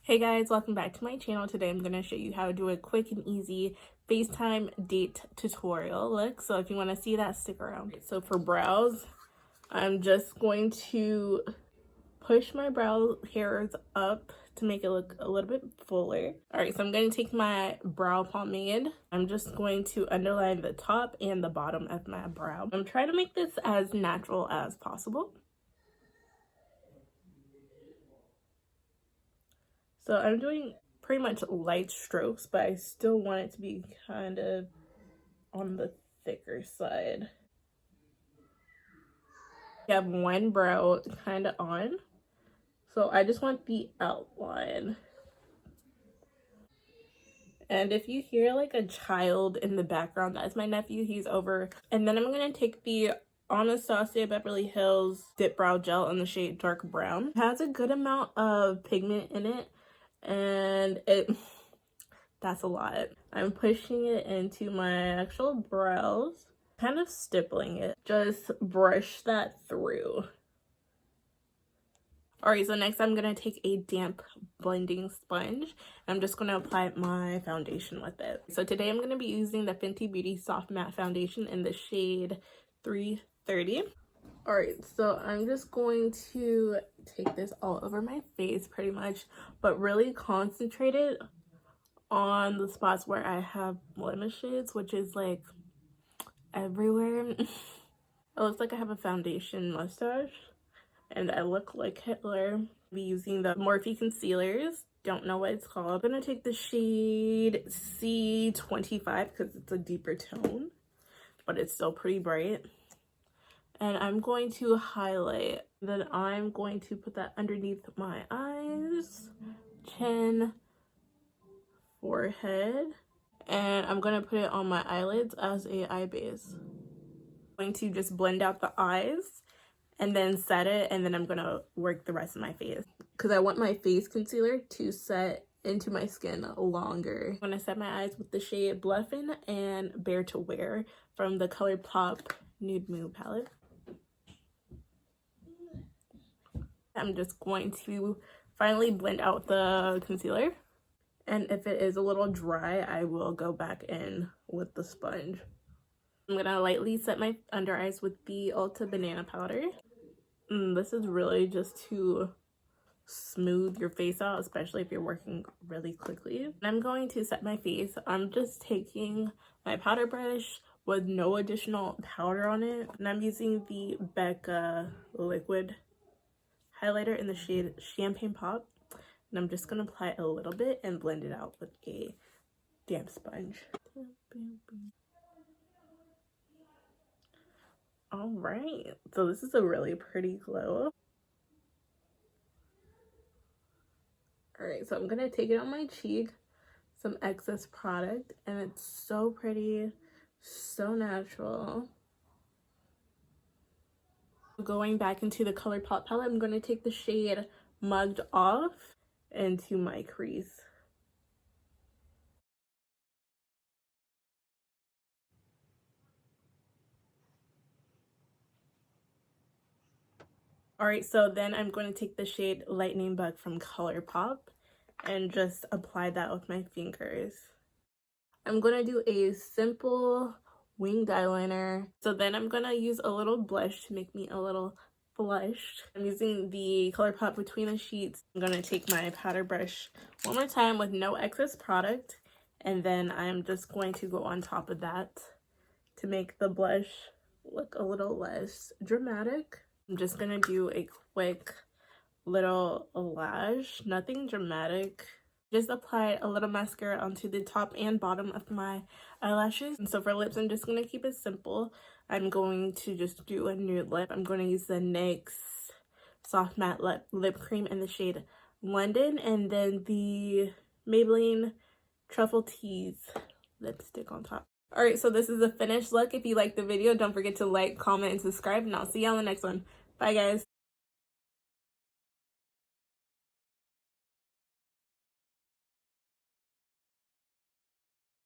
Hey guys, welcome back to my channel. Today I'm going to show you how to do a quick and easy FaceTime date tutorial look. So if you want to see that, stick around. So for brows, I'm just going to push my brow hairs up to make it look a little bit fuller. Alright, so I'm going to take my brow pomade. I'm just going to underline the top and the bottom of my brow. I'm trying to make this as natural as possible. So I'm doing pretty much light strokes, but I still want it to be kind of on the thicker side. You have one brow kind of on, so I just want the outline. And if you hear like a child in the background, that's my nephew. He's over. And then I'm going to take the Anastasia Beverly Hills Dip Brow Gel in the shade Dark Brown. It has a good amount of pigment in it, and that's a lot. I'm pushing it into my actual brows, kind of stippling it. Just brush that through. Alright, so next I'm going to take a damp blending sponge. I'm just going to apply my foundation with it. So today I'm going to be using the Fenty Beauty Soft Matte Foundation in the shade 330. Alright, so I'm just going to take this all over my face pretty much, but really concentrate it on the spots where I have blemishes, which is like everywhere. It looks like I have a foundation mustache and I look like Hitler. I'll be using the Morphe concealers. Don't know what it's called. I'm gonna take the shade C25 because it's a deeper tone, but it's still pretty bright. And I'm going to highlight. Then I'm going to put that underneath my eyes, chin, forehead, and I'm going to put it on my eyelids as a eye base. I'm going to just blend out the eyes and then set it, and then I'm going to work the rest of my face because I want my face concealer to set into my skin longer. I'm going to set my eyes with the shade Bluffing and Bare to Wear from the Colourpop Nude Mood palette. I'm just going to finally blend out the concealer. And if it is a little dry, I will go back in with the sponge. I'm going to lightly set my under eyes with the Ulta banana powder. This is really just to smooth your face out, especially if you're working really quickly. And I'm going to set my face. I'm just taking my powder brush with no additional powder on it. And I'm using the Becca liquid highlighter in the shade Champagne Pop. And I'm just going to apply a little bit and blend it out with a damp sponge. Alright, so this is a really pretty glow. Alright, so I'm going to take it on my cheek, some excess product, and it's so pretty, so natural. Going back into the Colourpop palette, I'm going to take the shade Mugged Off into my crease. Alright, so then I'm going to take the shade Lightning Bug from Colourpop and just apply that with my fingers. I'm going to do a simple winged eyeliner. So then I'm going to use a little blush to make me a little blushed. I'm using the Colourpop Between the Sheets. I'm going to take my powder brush one more time with no excess product, and then I'm just going to go on top of that to make the blush look a little less dramatic. I'm just going to do a quick little lash, nothing dramatic. Just apply a little mascara onto the top and bottom of my eyelashes. And so for lips, I'm just going to keep it simple. I'm going to just do a nude lip. I'm going to use the NYX Soft Matte Lip Cream in the shade London, and then the Maybelline Truffled Tease lipstick on top. Alright, so this is the finished look. If you liked the video, don't forget to like, comment, and subscribe, and I'll see you on the next one. Bye, guys.